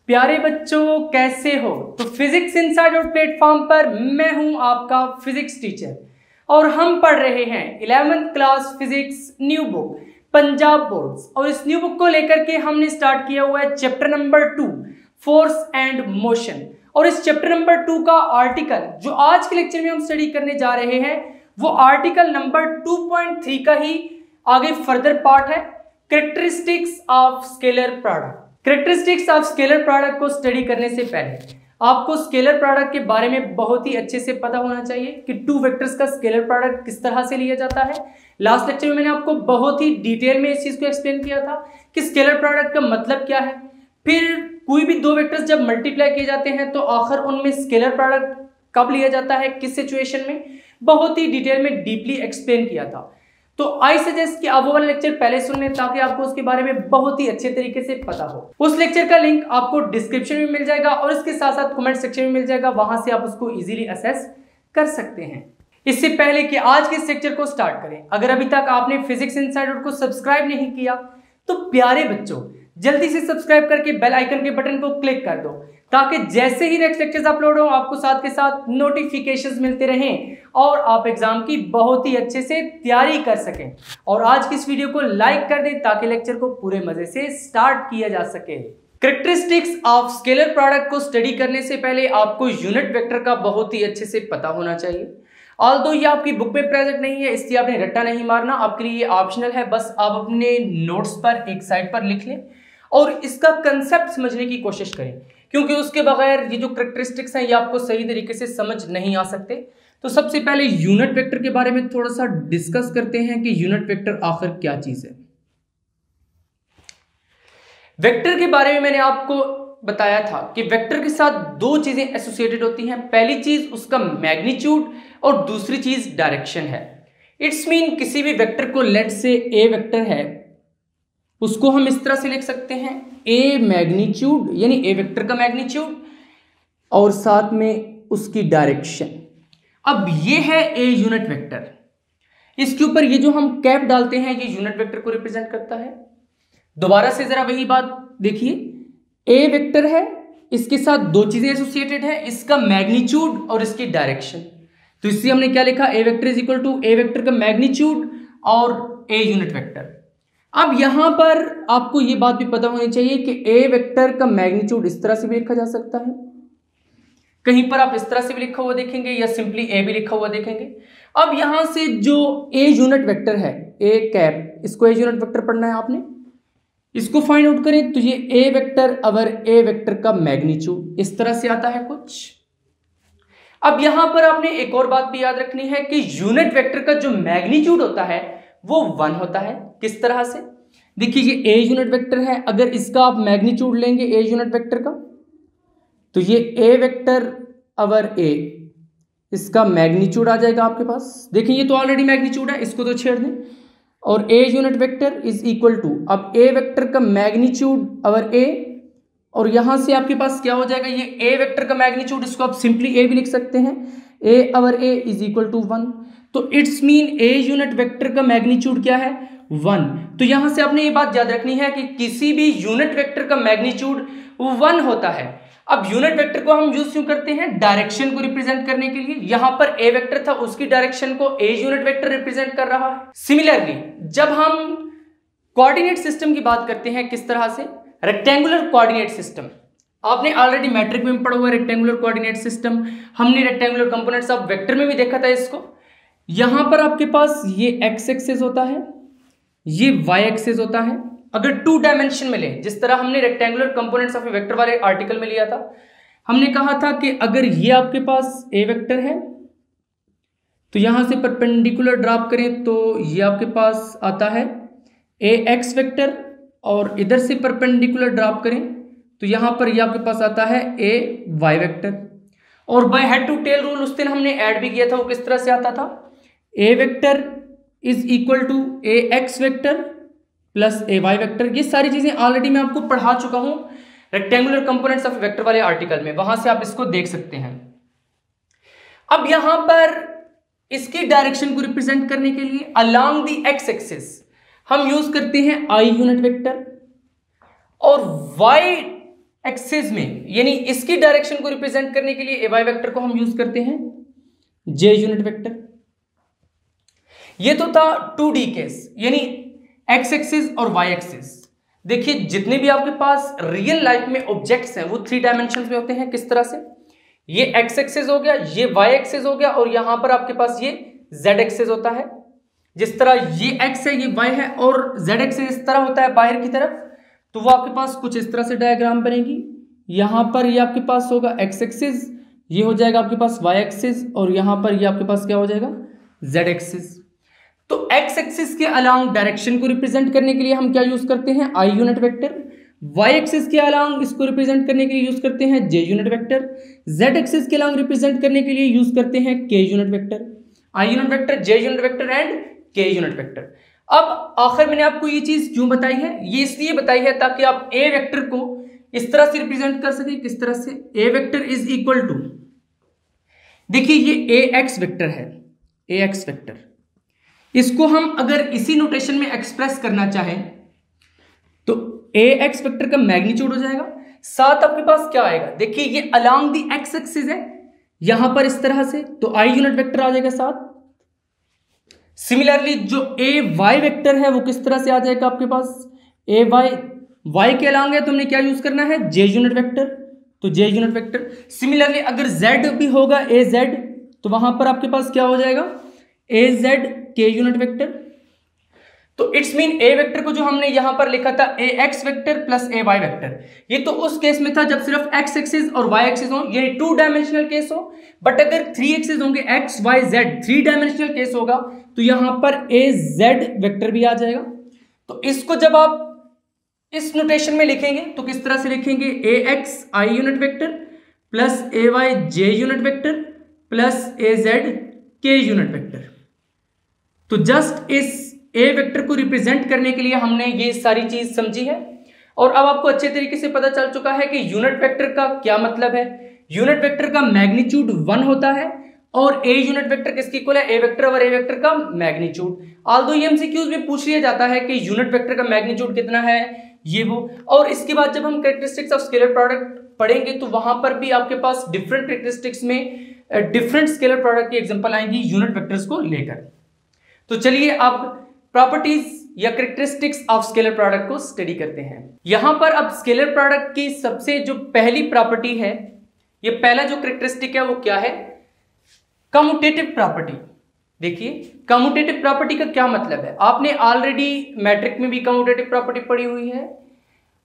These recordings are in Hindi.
प्यारे बच्चों कैसे हो। तो फिजिक्स इनसाइडर प्लेटफॉर्म पर मैं हूं आपका फिजिक्स टीचर और हम पढ़ रहे हैं 11th class physics new book Punjab boards. और इस न्यू बुक को लेकर के हमने स्टार्ट किया हुआ है chapter number 2 force and motion. और इस चैप्टर नंबर 2 का आर्टिकल जो आज के लेक्चर में हम स्टडी करने जा रहे हैं वो आर्टिकल नंबर 2.3 का ही आगे फर्दर पार्ट है, characteristics of scalar product. Characteristics of scalar product को स्टडी करने से पहले आपको स्केलर प्रोडक्ट के बारे में बहुत ही अच्छे से पता होना चाहिए कि टू वेक्टर्स का स्केलर प्रोडक्ट किस तरह से लिया जाता है। लास्ट लेक्चर में मैंने आपको बहुत ही डिटेल में इस चीज को एक्सप्लेन किया था कि स्केलर प्रोडक्ट का मतलब क्या है। फिर कोई भी दो वेक्टर्स जब मल्टीप्लाई किए जाते हैं तो आखिर उनमें स्केलर प्रोडक्ट कब लिया जाता है, किस सिचुएशन में, बहुत ही डिटेल में डीपली एक्सप्लेन किया था। तो आई सजेस्ट कि आप वो वाला लेक्चर पहले सुन लें ताकि आपको उसके बारे में बहुत ही अच्छे तरीके से पता हो। उस लेक्चर का लिंक आपको डिस्क्रिप्शन में मिल जाएगा और इसके साथ साथ कमेंट सेक्शन में मिल जाएगा, वहां से आप उसको इजीली असेस कर सकते हैं। इससे पहले कि आज के इस लेक्चर को स्टार्ट करें, अगर अभी तक आपने फिजिक्स इनसाइडर को सब्सक्राइब नहीं किया तो प्यारे बच्चों जल्दी से सब्सक्राइब करके बेल आइकन के बटन को क्लिक कर दो ताकि जैसे ही नेक्स्ट लेक्चर्स अपलोड हो आपको साथ के साथ नोटिफिकेशंस मिलते रहें और आप एग्जाम की बहुत ही अच्छे से तैयारी कर सकें। और आज की इस वीडियो को लाइक कर दें ताकि लेक्चर को पूरे मजे से स्टार्ट किया जा सके। कैरेक्टरिस्टिक्स ऑफ स्केलर प्रोडक्ट को स्टडी करने से पहले आपको यूनिट वेक्टर का बहुत ही अच्छे से पता होना चाहिए। ऑल्दो ये आपकी बुक में प्रेजेंट नहीं है इसलिए आपने रट्टा नहीं मारना, आपके लिए ये ऑप्शनल है, बस आप अपने नोट्स पर एक साइड पर लिख लें और इसका कंसेप्ट समझने की कोशिश करें, क्योंकि उसके बगैर ये जो कैरेक्टरिस्टिक्स हैं ये आपको सही तरीके से समझ नहीं आ सकते। तो सबसे पहले यूनिट वेक्टर के बारे में थोड़ा सा डिस्कस करते हैं कि यूनिट वेक्टर आखिर क्या चीज है। वेक्टर के बारे में मैंने आपको बताया था कि वेक्टर के साथ दो चीजें एसोसिएटेड होती हैं। पहली चीज उसका मैग्नीट्यूड और दूसरी चीज डायरेक्शन है। इट्स मीन किसी भी वेक्टर को, लेट से ए वेक्टर है, उसको हम इस तरह से लिख सकते हैं ए मैग्नीट्यूड यानी ए वेक्टर का मैग्नीट्यूड और साथ में उसकी डायरेक्शन। अब ये है ए यूनिट वेक्टर, इसके ऊपर ये जो हम कैप डालते हैं ये यूनिट वेक्टर को रिप्रेजेंट करता है। दोबारा से जरा वही बात देखिए, ए वेक्टर है, इसके साथ दो चीजें एसोसिएटेड है, इसका मैग्नीट्यूड और इसकी डायरेक्शन। तो इससे हमने क्या लिखा, A vector is equal to A vector का मैग्नीट्यूड और ए यूनिट वेक्टर। अब यहां पर आपको यह बात भी पता होनी चाहिए कि ए वेक्टर का मैग्नीट्यूड इस तरह से भी लिखा जा सकता है, कहीं पर आप इस तरह से भी लिखा हुआ देखेंगे या सिंपली ए भी लिखा हुआ देखेंगे। अब यहां से जो ए यूनिट वेक्टर है, ए कैप, इसको ए यूनिट वेक्टर पढ़ना है आपने, इसको फाइंड आउट करें तो ये ए वेक्टर अवर ए वेक्टर का मैग्नीट्यूड इस तरह से आता है कुछ। अब यहां पर आपने एक और बात भी याद रखनी है कि यूनिट वेक्टर का जो मैग्नीट्यूड होता है वो 1 होता है। किस तरह से, देखिए ये ए यूनिट वेक्टर है, अगर इसका आप मैग्नीट्यूड लेंगे ए यूनिट वेक्टर का तो ये ए वेक्टर अवर ए, इसका मैग्नीट्यूड आ जाएगा आपके पास। देखिए ये तो ऑलरेडी मैग्नीट्यूड है, इसको तो छेड़ दें, और A unit vector is equal to, अब ए वेक्टर का मैग्नीट्यूड अवर ए और यहां से आपके पास क्या हो जाएगा, ये ए वेक्टर का मैग्नीट्यूड, इसको आप सिंपली ए भी लिख सकते हैं, ए अवर ए इज इक्वल टू 1। तो it's mean A unit vector का मैग्नीट्यूड क्या है, 1। तो यहां से आपने ये बात याद रखनी है कि किसी भी यूनिट वेक्टर का मैग्नीट्यूड 1 होता है। अब यूनिट वेक्टर को हम यूज क्यों करते हैं, डायरेक्शन को रिप्रेजेंट करने के लिए। यहां पर ए वेक्टर था, उसकी डायरेक्शन को ए यूनिट वेक्टर रिप्रेजेंट कर रहा है। सिमिलरली जब हम कोऑर्डिनेट सिस्टम की बात करते हैं, किस तरह से, रेक्टेंगुलर कोऑर्डिनेट सिस्टम, आपने ऑलरेडी मैट्रिक में पढ़ा हुआ रेक्टेंगुलर कोऑर्डिनेट सिस्टम, हमने रेक्टेंगुलर कंपोनेंट्स ऑफ वेक्टर में भी देखा था इसको। यहां पर आपके पास ये एक्स एक्सिस होता है, ये वाई एक्सिस होता है। अगर 2 डायमेंशन में लें, जिस तरह हमने rectangular components of A vector वाले आर्टिकल में लिया था, हमने कहा था कि अगर ये आपके पास ए वेक्टर है तो यहां से परपेंडिकुलर ड्रॉप करें तो ये आपके पास आता है ए एक्स वेक्टर, और इधर से परपेंडिकुलर ड्रॉप करें तो यहां पर ये आपके पास आता है ए वाई वेक्टर। और by head to tail rule उस दिन हमने ऐड भी किया था, वो किस तरह से आता था, A vector is equal to A X vector plus A Y vector. ये सारी चीजें ऑलरेडी मैं आपको पढ़ा चुका हूं रेक्टेंगुलर कंपोनेंट्स ऑफ वेक्टर वाले आर्टिकल में, वहां से आप इसको देख सकते हैं। अब यहां पर इसकी डायरेक्शन को रिप्रेजेंट करने के लिए अलोंग द एक्स एक्सिस हम यूज करते हैं आई यूनिट वेक्टर, और वाई एक्सिस में, यानी इसकी डायरेक्शन को रिप्रेजेंट करने के लिए ay वेक्टर को हम यूज करते हैं j यूनिट वेक्टर। ये तो था 2D केस, यानी x एक्सिस और y एक्सिस। देखिए जितने भी आपके पास रियल लाइफ में ऑब्जेक्ट्स हैं वो 3 डायमेंशंस में होते हैं। किस तरह से? ये x एक्सिस हो गया, ये y एक्सिस हो गया, और यहां पर आपके पास ये z एक्सिस होता है। जिस तरह ये x है, ये y है, और z एक्सिस इस तरह होता है बाहर की तरफ, तो वो आपके पास कुछ इस तरह से डायग्राम बनेगी। यहां पर ये आपके पास होगा x एक्सिस, ये हो जाएगा आपके पास y एक्सिस, और यहां पर ये आपके पास क्या हो जाएगा z एक्सिस। तो x एक्सिस के अलोंग डायरेक्शन को रिप्रेजेंट करने के लिए हम क्या यूज करते हैं I unit vector. y axis के अलोंग इसको रिप्रेजेंट करने के लिए यूज करते हैं j unit vector. z axis के अलोंग रिप्रेजेंट करने के लिए यूज करते हैं k unit vector. I unit vector, j unit vector and k unit vector. अब आखिर मैंने आपको ये चीज क्यों बताई है? ये इसलिए बताई है ताकि आप a वेक्टर को इस तरह से रिप्रेजेंट कर सके। किस तरह से? a vector is equal to, देखिए ये ax वेक्टर है, ax वेक्टर, इसको हम अगर इसी नोटेशन में एक्सप्रेस करना चाहें तो ax वेक्टर का मैग्नीट्यूड हो जाएगा। साथ आपके पास क्या आएगा? देखिए ये अलोंग द x एक्सिस है यहां पर इस तरह से, तो I यूनिट वेक्टर आ जाएगा साथ। सिमिलरली जो ay वेक्टर है वो किस तरह से आ जाएगा आपके पास? y के अलोंग है तो हमने क्या यूज करना है? j यूनिट वेक्टर, तो j यूनिट वेक्टर। सिमिलरली अगर z भी होगा az, तो वहां पर आपके पास क्या हो जाएगा? az k unit vector. तो इट्स मीन a वेक्टर को जो हमने यहां पर लिखा था ax vector plus ay vector, ये तो उस केस में था जब सिर्फ x एक्सिस और y एक्सिस हो, ये 2 डायमेंशनल केस हो। बट अगर 3 एक्सिस होंगे, x y z 3 dimensional case होगा, तो यहां पर az वेक्टर भी आ जाएगा। तो इसको जब आप इस नोटेशन में लिखेंगे तो किस तरह से लिखेंगे? ax I unit vector plus ay j unit vector plus az k unit vector. तो जस्ट इस a वेक्टर को रिप्रेजेंट करने के लिए हमने ये सारी चीज समझी है, और अब आपको अच्छे तरीके से पता चल चुका है कि यूनिट वेक्टर का क्या मतलब है। यूनिट वेक्टर का मैग्नीट्यूड 1 होता है, और a यूनिट वेक्टर किसकी इक्वल है? a वेक्टर और a वेक्टर का मैग्नीट्यूड। ऑल्दो ये एमसीक्यूज में पूछ लिया जाता है कि यूनिट वेक्टर का मैग्नीट्यूड कितना है, ये वो। और इसके बाद जब हम कैरेक्टरिस्टिक्स ऑफ स्केलर प्रोडक्ट पढ़ेंगे तो वहां पर भी आपके पास डिफरेंट कैरेक्टरिस्टिक्स में डिफरेंट स्केलर प्रोडक्ट की एग्जांपल आएंगी यूनिट वेक्टर्स को लेकर। तो चलिए अब प्रॉपर्टीज या कैरेक्टरिस्टिक्स ऑफ स्केलर प्रोडक्ट को स्टडी करते हैं। यहां पर अब स्केलर प्रोडक्ट की सबसे जो पहली प्रॉपर्टी है, ये पहला जो कैरेक्टरिस्टिक है वो क्या है? Commutative property. देखिए कम्यूटेटिव प्रॉपर्टी का क्या मतलब है? आपने ऑलरेडी मैट्रिक में भी कम्यूटेटिव प्रॉपर्टी पढ़ी हुई है।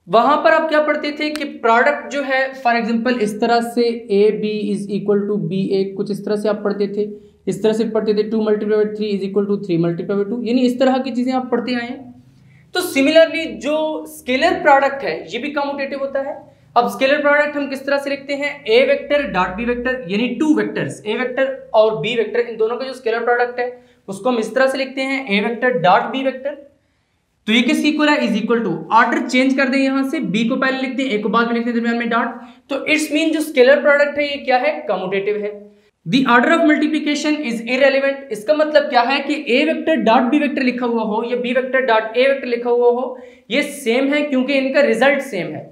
वहां पर आप क्या पढ़ते थे कि प्रोडक्ट जो है, फॉर एग्जांपल इस तरह से A B is equal to B A, कुछ इस तरह से आप पढ़ते थे। इस तरह से पढ़ते थे 2 × 3 इज इक्वल टू 3 × 2, यानी इस तरह की चीजें आप पढ़ते आए हैं। तो सिमिलरली जो स्केलर प्रोडक्ट है ये भी कम्यूटेटिव होता है। अब स्केलर प्रोडक्ट हम किस तरह से लिखते हैं? A vector dot B vector, यानी 2 वेक्टर्स ए वेक्टर और बी वेक्टर, इन दोनों का जो स्केलर प्रोडक्ट है उसको हम इस तरह से लिखते हैं A vector dot B vector. तो ये किसकी इक्वल है? Is equal to, order change कर दें, यहां से बी को पहले लिखते हैं, ए को बाद में लिखते हैं, दरमियान में डॉट। तो इट्स मीन जो स्केलर प्रोडक्ट है ये क्या है? कम्यूटेटिव है। The order of multiplication is irrelevant. इसका मतलब क्या है कि A vector dot B vector लिखा हुआ हो या B vector dot A vector लिखा हुआ हो, ये सेम है क्योंकि इनका रिजल्ट सेम है।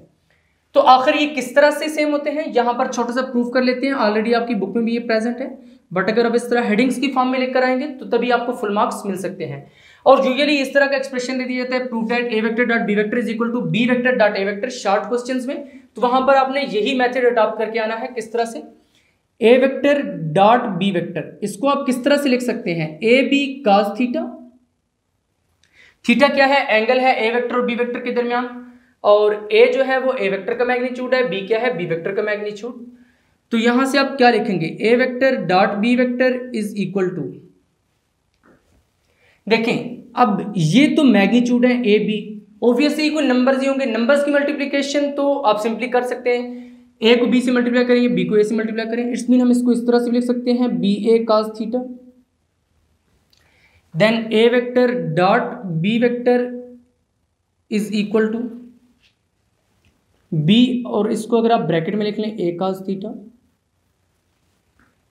तो आखिर ये किस तरह से सेम होते हैं, यहां पर छोटा सा प्रूफ कर लेते हैं। ऑलरेडी आपकी बुक में भी ये प्रेजेंट है, बट अगर अब इस तरह हेडिंग्स की फॉर्म में लिखकर आएंगे तो तभी आपको फुल मार्क्स मिल सकते हैं। और यूजुअली इस तरह का एक्सप्रेशन दे दिया जाता है, proof that A vector dot B vector is equal to B vector dot A vector, short questions में। तो वहां पर आपने यही मेथड अडॉप्ट करके आना है। किस तरह से? A vector dot B vector, इसको आप किस तरह से लिख सकते हैं? A B cos theta. Theta क्या है? एंगल है ए वेक्टर और बी वेक्टर के दरमियान, और ए जो है वो ए वेक्टर का मैग्नीट्यूड है, बी क्या है? बी वेक्टर का मैग्नीट्यूड। तो यहां से आप क्या लिखेंगे? A vector dot B vector is equal to, देखें अब ये तो मैग्नीट्यूड है ए बी, ऑब्वियसली कोई नंबर्स ही होंगे, नंबर्स की मल्टीप्लिकेशन तो आप सिंपली कर सकते हैं, ए को बी से मल्टीप्लाई करेंगे, बी को ए से मल्टीप्लाई करें। इट्स मीन हम इसको इस तरह से लिख सकते हैं B A cos theta, then A vector dot B vector is equal to B, और इसको अगर आप ब्रैकेट में लिख लें ए कॉस थीटा।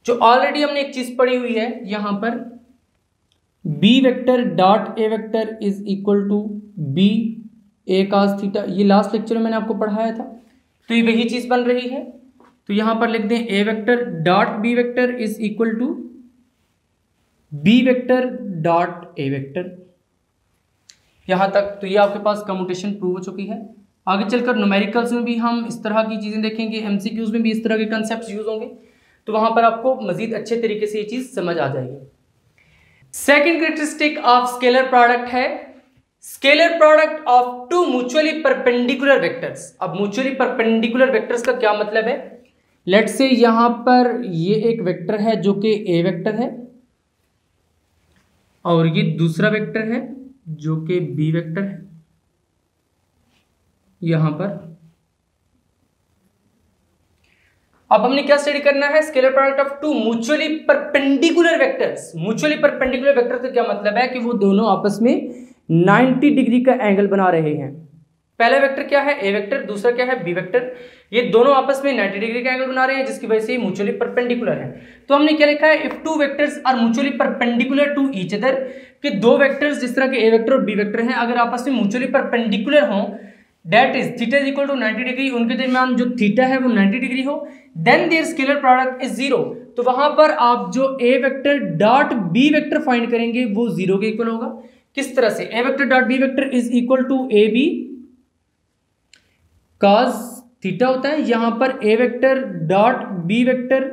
जो ऑलरेडी हमने एक चीज पढ़ी हुई है यहां पर, B vector dot A vector is equal to B A cos theta, ये लास्ट लेक्चर में मैंने आपको पढ़ाया था। तो ये वही चीज बन रही है। तो यहां पर लिख दें A vector dot B vector is equal to B vector dot A vector. यहां तक तो ये आपके पास कम्यूटेशन प्रूव हो चुकी है। आगे चलकर न्यूमेरिकल्स में भी हम इस तरह की चीजें देखेंगे, एमसीक्यूज में भी इस तरह के कंसेप्ट यूज होंगे, तो वहां पर आपको मजीद अच्छे तरीके से ये चीज समझ आ जाएगी। Second characteristic of scalar product है scalar product of two mutually perpendicular vectors. अब म्यूचुअली परपेंडिकुलर वेक्टर्स का क्या मतलब है? लेट्स से यहां पर ये एक वेक्टर है जो कि ए वेक्टर है और ये दूसरा वेक्टर है जो कि बी वेक्टर है। यहां पर अब हमने क्या स्टडी करना है? Scalar product of two mutually perpendicular vectors. Mutually perpendicular vector का क्या मतलब है कि वो दोनों आपस में 90 डिग्री का एंगल बना रहे हैं। पहला वेक्टर क्या है? ए वेक्टर, दूसरा क्या है? B vector. ये दोनों आपस में 90 डिग्री का एंगल बना रहे हैं जिसकी वजह से म्यूचुअली परपेंडिकुलर है। तो हमने क्या लिखा है? If two vectors are mutually perpendicular to each other, कि दो वेक्टर्स जिस तरह के ए वेक्टर और बी वेक्टर हैं अगर आपस में म्यूचुअली परपेंडिकुलर हों, that is theta is equal to 90 degree, उनके दरमियान जो थीटा है वो 90 डिग्री हो, then their scalar product is zero. तो वहां पर आप जो A vector dot B vector find करेंगे वो जीरो के इक्वल होगा। किस तरह से? A vector dot B vector is equal to A B cos theta होता है। यहां पर A vector dot B vector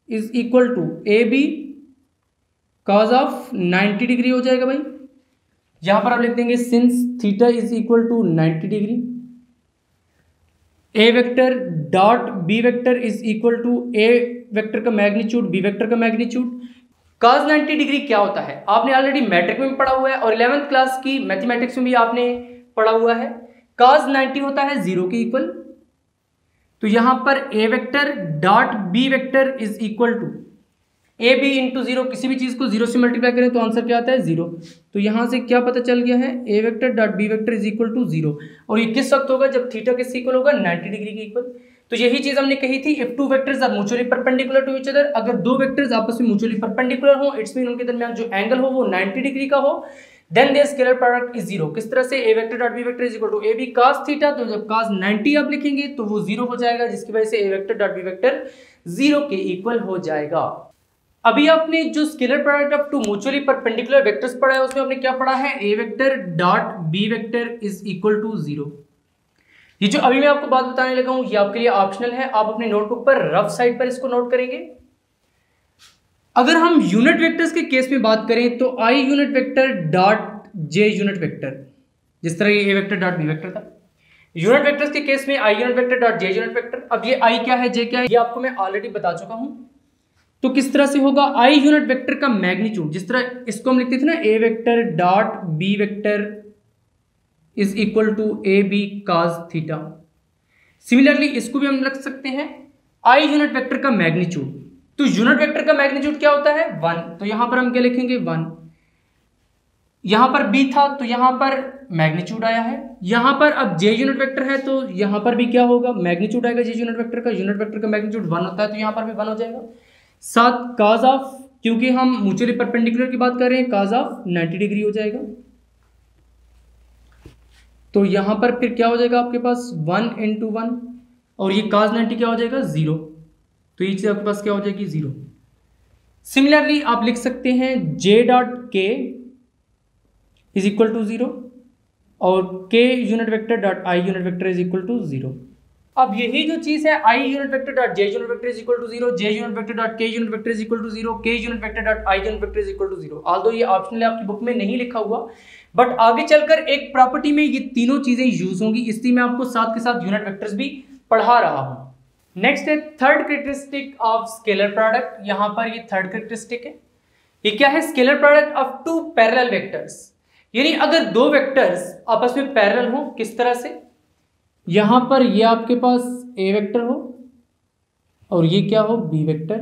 is equal to A B cos of 90 degree हो जाएगा भाई। यहां पर आप लिख देंगे since theta is equal to 90 degree, A vector dot B vector is equal to A vector का मैग्नीट्यूड बी वेक्टर का मैग्नीट्यूड। cos 90 डिग्री क्या होता है? आपने ऑलरेडी मैट्रिक में पढ़ा हुआ है और 11th क्लास की मैथमेटिक्स में भी आपने पढ़ा हुआ है। cos 90 होता है जीरो के इक्वल। तो यहां पर A vector dot B vector is equal to A B into zero. किसी भी चीज को जीरो से मल्टीप्लाई करें तो आंसर क्या आता है? जीरो। तो यहां से क्या पता चल गया है? A vector dot B vector is equal to zero. और ये किस वक्त होगा? जब थीटा किस इक्वल होगा? 90 डिग्री के इक्वल। तो यही चीज हमने कही थी, if two vectors are mutually perpendicular to each other, अगर दो वेक्टर्स आपस में म्यूचुअली परपेंडिकुलर हो, इट्स मीन उनके दरमियान जो एंगल हो वो 90 डिग्री का हो, then their scalar product is zero. किस तरह से? A vector dot B vector is equal to A B cos theta. तो जब cos 90 आप लिखेंगे तो वो जीरो हो जाएगा जिसकी वजह से A vector dot B vector zero के इक्वल हो जाएगा। अभी आपने जो scalar product of two mutually perpendicular vectors पढ़ा है उसमें आपने क्या पढ़ा है? A vector dot B vector is equal to zero. ये जो अभी मैं आपको बात बताने लगा हूं ये आपके लिए ऑप्शनल है, आप अपने नोटबुक पर रफ साइड पर इसको नोट करेंगे। अगर हम यूनिट वेक्टर्स के केस में बात करें तो आई unit vector dot J unit vector, जिस तरह ये ए वेक्टर डॉट बी वेक्टर था। यूनिट वेक्टर्स के केस में आई unit vector dot J unit vector. अब ये आई क्या है, जे क्या है, ये आपको मैं ऑलरेडी बता चुका हूं। तो किस तरह से होगा? आई यूनिट वेक्टर का मैग्नीट्यूड, जिस तरह इसको हम लिखते थे ना, A vector dot B vector is equal to A B cos theta. Similarly इसको भी हम लिख सकते हैं आई यूनिट वेक्टर का मैग्नीट्यूड। तो यूनिट वेक्टर का मैग्नीट्यूड क्या होता है? 1। तो यहां पर हम क्या लिखेंगे? 1। यहां पर b था तो यहां पर मैग्नीट्यूड आया है। यहां पर अब j यूनिट वेक्टर है तो यहां पर भी क्या होगा? मैग्नीट्यूड आएगा j यूनिट वेक्टर का। यूनिट वेक्टर का मैग्नीट्यूड 1 होता है तो यहां पर भी 1 हो जाएगा। साथ cos ऑफ, क्योंकि हम म्यूचुअली परपेंडिकुलर की बात कर रहे हैं, cos ऑफ 90 डिग्री हो जाएगा। तो यहां पर फिर क्या हो जाएगा आपके पास? 1 इंटू 1 और ये cos 90 क्या हो जाएगा? 0। तो ये चीज आपके पास क्या हो जाएगी? 0। सिमिलरली आप लिख सकते हैं j dot K is equal to 0 और k unit vector dot I unit vector is equal to 0। अब यही जो चीज है I unit vector dot J unit vector is equal to 0, J unit vector dot K unit vector is equal to 0, K unit vector dot I unit vector is equal to 0। Although ये ऑप्शनल है, आपकी बुक में नहीं लिखा हुआ, बट आगे चलकर एक प्रॉपर्टी में ये तीनों चीजें यूज होंगी, इसलिए मैं आपको साथ के साथ यूनिट वेक्टर्स भी पढ़ा रहा हूं। नेक्स्ट है third characteristic of scalar product. यहां पर ये थर्ड कैरेक्टरिस्टिक है। ये क्या है? Scalar product of two parallel vectors. यानी अगर दो वेक्टर्स आपस में पैरेलल हो, किस तरह से? यहां पर ये आपके पास ए वेक्टर हो और ये क्या हो? B vector.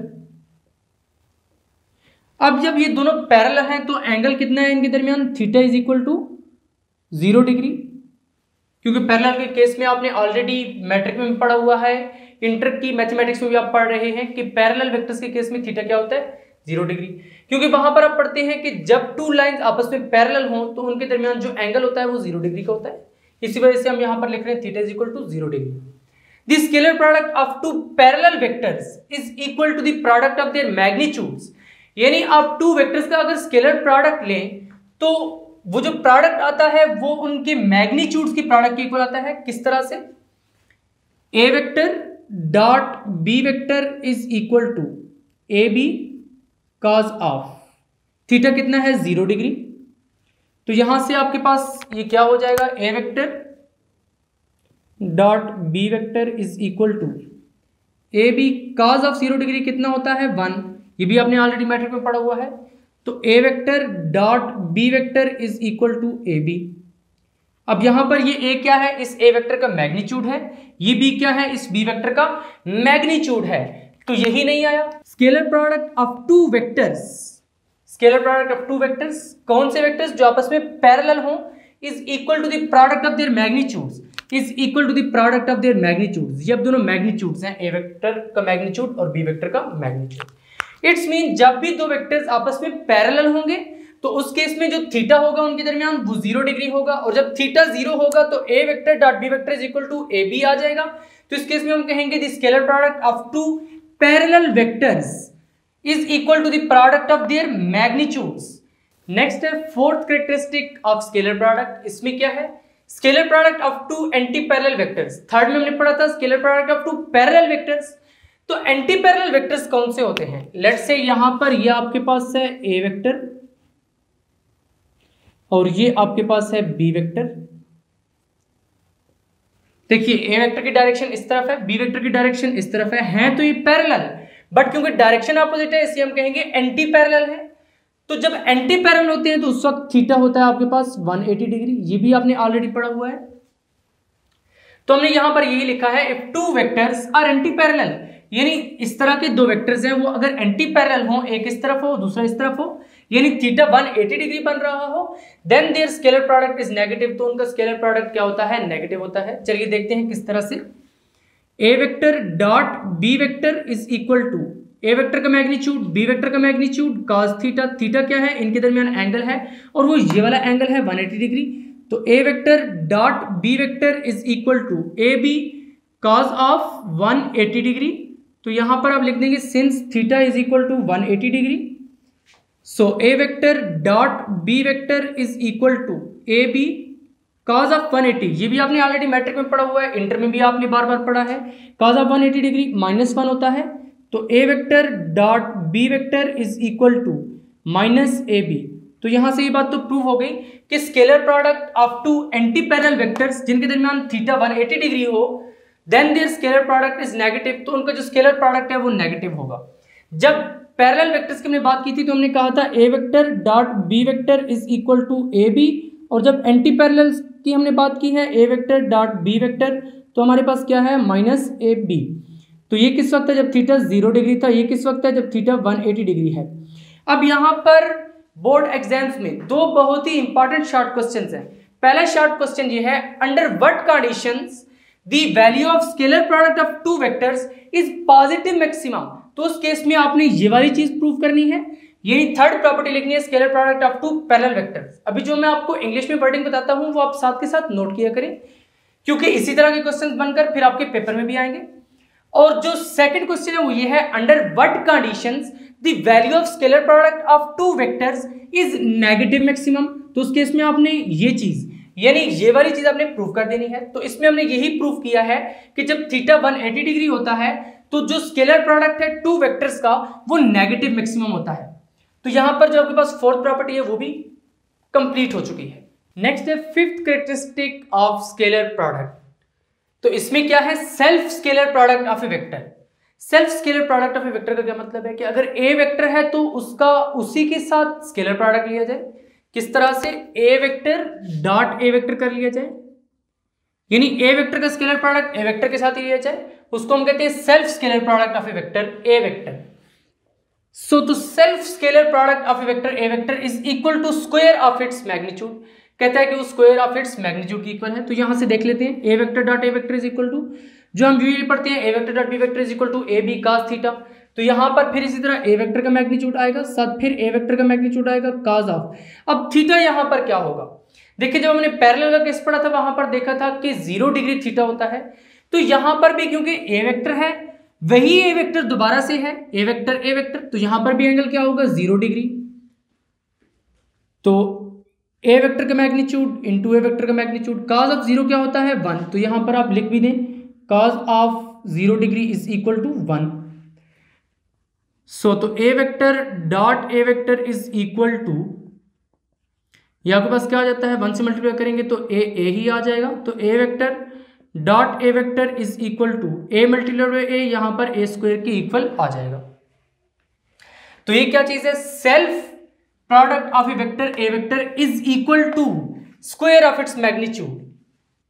अब जब ये दोनों पैरेलल हैं तो एंगल कितना है इनके दरमियान? Theta is equal to 0 degree. क्योंकि पैरेलल के केस में आपने ऑलरेडी मैट्रिक में भी पढ़ा हुआ है, इंटर की मैथमेटिक्स में भी आप पढ़ रहे हैं कि पैरेलल वेक्टर्स के केस में थीटा क्या होता है? 0 डिग्री। क्योंकि वहां पर आप पढ़ते हैं कि जब टू लाइंस आपस में पैरेलल हो तो उनके दरमियान जो एंगल होता है वो 0 डिग्री का होता है। इसी वजह से हम यहां पर लिख रहे हैं theta is equal to 0 degree. The scalar product of two parallel vectors is equal to the product of their magnitudes. यानी आप टू वेक्टर्स का अगर स्केलर प्रोडक्ट लें तो वो जो प्रोडक्ट आता है वो उनके मैग्नीट्यूड्स के प्रोडक्ट के इक्वल आता है। किस तरह से? A vector dot B vector is equal to A B cos of theta कितना है 0 डिग्री। तो यहां से आपके पास ये क्या हो जाएगा, A vector dot B vector is equal to A B cos of 0 degree कितना होता है 1। ये भी आपने ऑलरेडी मैट्रिक में पढ़ा हुआ है। तो A vector dot B vector is equal to A B. अब यहां पर ये ए क्या है, इस ए वेक्टर का मैग्नीट्यूड है, ये बी क्या है, इस बी वेक्टर का मैग्नीट्यूड है। तो यही नहीं आया। Scalar product of two vectors, scalar product of two vectors, कौन से वेक्टर्स जो आपस में पैरेलल हो, is equal to the product of their magnitudes, is equal to the product of their magnitudes. ये अब दोनों मैग्नीट्यूड्स हैं, ए वेक्टर का मैग्नीट्यूड और बी वेक्टर का मैग्नीट्यूड। इट्स मीन जब भी दो वेक्टर्स आपस में पैरेलल होंगे तो उस केस में जो थीटा होगा उनके दरमियान वो 0 डिग्री होगा, और जब थीटा 0 होगा तो A vector dot B vector is equal to A B आ जाएगा। तो इस केस में हम कहेंगे the scalar product of two parallel vectors is equal to the product of their magnitudes. Next है fourth characteristic of scalar product. इसमें क्या है, scalar product of two anti parallel vectors. Third में हमने पढ़ा था scalar product of two parallel vectors. तो एंटी पैरेलल वेक्टर्स कौन से होते हैं? लेट्स से यहां पर ये आपके पास है ए वेक्टर और ये आपके पास है बी वेक्टर। देखिए ए वेक्टर की डायरेक्शन इस तरफ है, बी वेक्टर की डायरेक्शन इस तरफ है तो ये पैरेलल, बट क्योंकि डायरेक्शन अपोजिट है इसलिए हम कहेंगे एंटी पैरेलल है। तो जब एंटी पैरेलल होते हैं तो उस वक्त थीटा होता है आपके पास 180 डिग्री। ये भी आपने ऑलरेडी पढ़ा हुआ है। तो हमने यहां पर यही लिखा है if two vectors are anti parallel, यानी इस तरह के दो वेक्टर्स हैं वो अगर एंटी पैरेलल हो, एक इस तरफ हो दूसरा इस तरफ हो, यानी थीटा 180 डिग्री बन रहा हो, then their scalar product is negative. तो उनका स्केलर प्रोडक्ट क्या होता है, नेगेटिव होता है। चलिए देखते हैं किस तरह से। A vector dot B vector is equal to A vector का मैग्नीट्यूड बी वेक्टर का मैग्नीट्यूड cos थीटा। थीटा क्या है, इनके दरमियान एंगल है और वो ये वाला एंगल है 180 डिग्री। तो A vector dot B vector is equal to A B cos of 180 degree. तो यहां पर आप लिख देंगे since theta is equal to 180 degree, so A vector dot B vector is equal to A B cos of 180। ये भी आपने ऑलरेडी मैट्रिक में पढ़ा हुआ है, इंटर में भी आपने बार बार पढ़ा है। cos ऑफ 180 डिग्री -1 होता है। तो A vector dot B vector is equal to minus A B. तो यहां से ये बात तो प्रूव हो गई कि scalar product of two anti parallel vectors जिनके दरमियान थीटा 180 डिग्री हो, then their scalar product is negative. तो उनका जो स्केलर प्रोडक्ट है वो नेगेटिव होगा। जब पैरेलल वेक्टर्स की हमने बात की थी तो हमने कहा था A vector dot B vector is equal to A B, और जब एंटी पैरेलल की हमने बात की है A vector dot B vector, तो हमारे पास क्या है माइनस ए बी। तो ये किस वक्त है, जब थीटा 0 डिग्री था। ये किस वक्त है, जब थीटा 180 डिग्री है। अब यहाँ पर बोर्ड एग्जाम्स में दो बहुत ही इंपॉर्टेंट शॉर्ट क्वेश्चंस हैं। पहला शॉर्ट क्वेश्चन ये है, under what conditions the value of scalar product of two vectors is positive maximum. तो उस केस में आपने ये वाली चीज प्रूव करनी है, यही थर्ड प्रॉपर्टी लिखनी है, scalar product of two parallel vectors. अभी जो मैं आपको इंग्लिश में वर्डिंग बताता हूं वो आप साथ के साथ नोट किया करें, क्योंकि इसी तरह के क्वेश्चंस बनकर फिर आपके पेपर में भी आएंगे। और जो सेकंड क्वेश्चन है वो ये है, under what conditions the value of scalar product of two vectors is negative maximum. तो उस केस में आपने ये चीज यानी ये वाली चीज आपने प्रूव कर देनी है। तो इसमें हमने यही प्रूव किया है कि जब थीटा 180 डिग्री होता है तो जो स्केलर प्रोडक्ट है टू वेक्टर्स का वो नेगेटिव मैक्सिमम होता है। तो यहां पर जो आपके पास फोर्थ प्रॉपर्टी है वो भी कंप्लीट हो चुकी है। नेक्स्ट है fifth characteristic of scalar product. तो इसमें क्या है, self scalar product of A vector. Self scalar product of A vector का क्या मतलब है कि अगर ए वेक्टर है तो उसका उसी के साथ स्केलर प्रोडक्ट लिया जाए। किस तरह से, A vector dot A vector कर लिया जाए, यानी ए वेक्टर का स्केलर प्रोडक्ट ए वेक्टर के साथ ही लिया जाए, उसको हम कहते हैं self scalar product of A vector A vector. So तो self scalar product of A vector A vector is equal to square of its magnitude. कहता है कि वो स्क्वायर ऑफ इट्स मैग्नीट्यूड की इक्वल है। तो यहां से देख लेते हैं, A vector dot A vector is equal to, जो हम यूजुअली पढ़ते हैं, A vector dot B vector is equal to A B cos theta. तो यहां पर फिर इसी तरह ए वेक्टर का मैग्नीट्यूड आएगा, साथ फिर ए वेक्टर का मैग्नीट्यूड आएगा cos ऑफ। अब थीटा यहां पर क्या होगा, देखिए जब हमने पैरेलल का केस पढ़ा था वहां पर देखा था कि 0 डिग्री थीटा होता है। तो यहां पर भी क्योंकि ए वेक्टर है, वही ए वेक्टर दोबारा से है, ए वेक्टर, तो यहां पर भी एंगल क्या होगा 0 डिग्री। तो ए वेक्टर का मैग्नीट्यूड इंटू ए वेक्टर का मैग्नीट्यूड, cos ऑफ 0 क्या होता है 1, तो यहां पर आप लिख भी दें cos of 0 degree is equal to 1। So तो A vector dot A vector is equal to, ये आपके पास क्या आ जाता है 1 से मल्टीप्लाई करेंगे तो ए ही आ जाएगा, तो A vector dot A vector is equal to A multiply by A, यहां पर ए स्क्वायर के इक्वल आ जाएगा। तो ये क्या चीज है, self product of A vector is equal to square of its magnitude.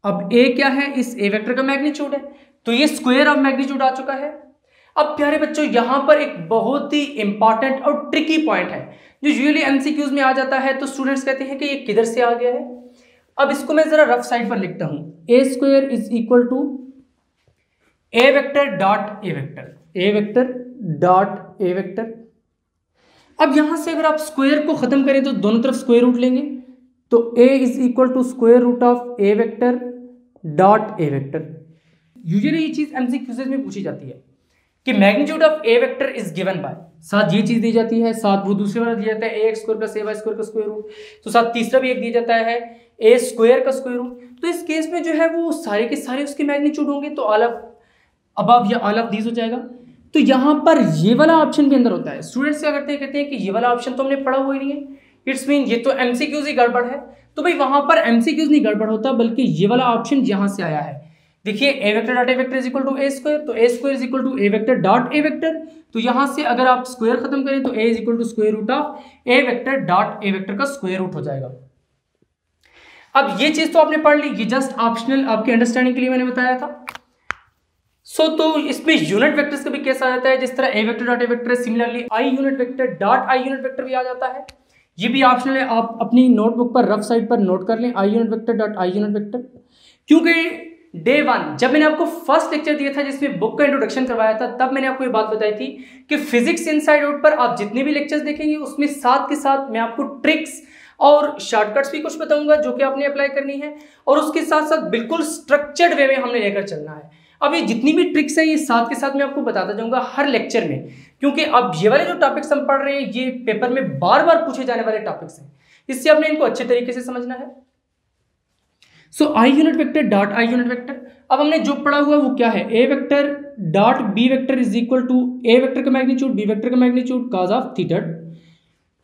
अब ए क्या है, इस ए वेक्टर का मैग्नीट्यूड है, तो ये स्क्वायर ऑफ मैग्नीट्यूड आ चुका है। अब प्यारे बच्चों यहां पर एक बहुत ही इंपॉर्टेंट और ट्रिकी पॉइंट है जो यूजुअली एमसीक्यूज में आ जाता है, तो स्टूडेंट्स कहते हैं कि ये किधर से आ गया है। अब इसको मैं जरा रफ साइड पर लिखता हूं, A square is equal to A vector dot A vector, A vector dot A vector. अब यहां से अगर आप स्क्वायर को खत्म करें तो दोनों तरफ स्क्वायर रूट लेंगे, तो A is equal to square root of A vector dot A vector. Usually ये चीज एमसीक्यूज में पूछी जाती है कि magnitude of A vector is given by, साथ ये चीज दी जाती है, साथ वो दूसरे वाला दिया जाता है A x square plus A Y square का स्क्वायर रूट, तो साथ तीसरा भी एक दिया जाता है ए स्क्वायर का स्क्वायर रूट। तो इस केस में जो है वो सारे के सारे उसके मैग्नीट्यूड होंगे, तो ऑल ऑफ अबव या ऑल ऑफ दीज हो जाएगा। तो यहां पर ये वाला ऑप्शन के अंदर होता है, स्टूडेंट्स क्या करते हैं, कहते हैं कि ये वाला ऑप्शन तो हमने पढ़ा हुआ ही नहीं है, इट्स मीन ये तो एमसीक्यूज ही गड़बड़ है। तो भाई वहां पर एमसीक्यूज नहीं गड़बड़ होता, बल्कि ये वाला ऑप्शन यहां से आया है। देखिए A vector dot A vector is equal to A square, तो A square is equal to A vector dot A vector, तो यहां से अगर आप स्क्वायर खत्म करें तो A is equal to square root of A vector dot A vector का स्क्वायर रूट हो जाएगा। अब ये चीज तो आपने पढ़ ली, ये जस्ट ऑप्शनल आपके अंडरस्टैंडिंग के लिए मैंने बताया था। तो इसमें यूनिट वेक्टर्स का भी केस आ जाता है, जिस तरह A vector dot A vector, similarly I unit vector dot I unit vector भी आ जाता है। ये भी ऑप्शनल है, आप अपनी नोटबुक पर रफ साइड पर नोट कर लें आई unit vector dot I unit vector. क्योंकि डे 1 जब मैंने आपको फर्स्ट लेक्चर दिया था जिसमें बुक का इंट्रोडक्शन करवाया था, तब मैंने आपको ये बात बताई थी कि फिजिक्स इनसाइड आउट पर आप जितने भी लेक्चर्स देखेंगे उसमें साथ के साथ मैं आपको ट्रिक्स और शॉर्टकट्स भी कुछ बताऊंगा जो कि आपने अप्लाई करनी है, और उसके साथ साथ बिल्कुल स्ट्रक्चर्ड वे में हमने लेकर चलना है। अब ये जितनी भी ट्रिक्स हैं ये साथ के साथ मैं आपको बताता जाऊंगा हर लेक्चर में, क्योंकि अब ये वाले जो टॉपिक्स हम पढ़ रहे हैं ये पेपर में बार बार पूछे जाने वाले टॉपिक्स हैं, इससे आपने इनको अच्छे तरीके से समझना है। So I unit vector dot I unit vector, अब हमने जो पढ़ा हुआ वो क्या है, A vector dot B vector is equal to A vector का मैग्नीट्यूड बी वेक्टर का मैग्नीट्यूड cos ऑफ थीटा।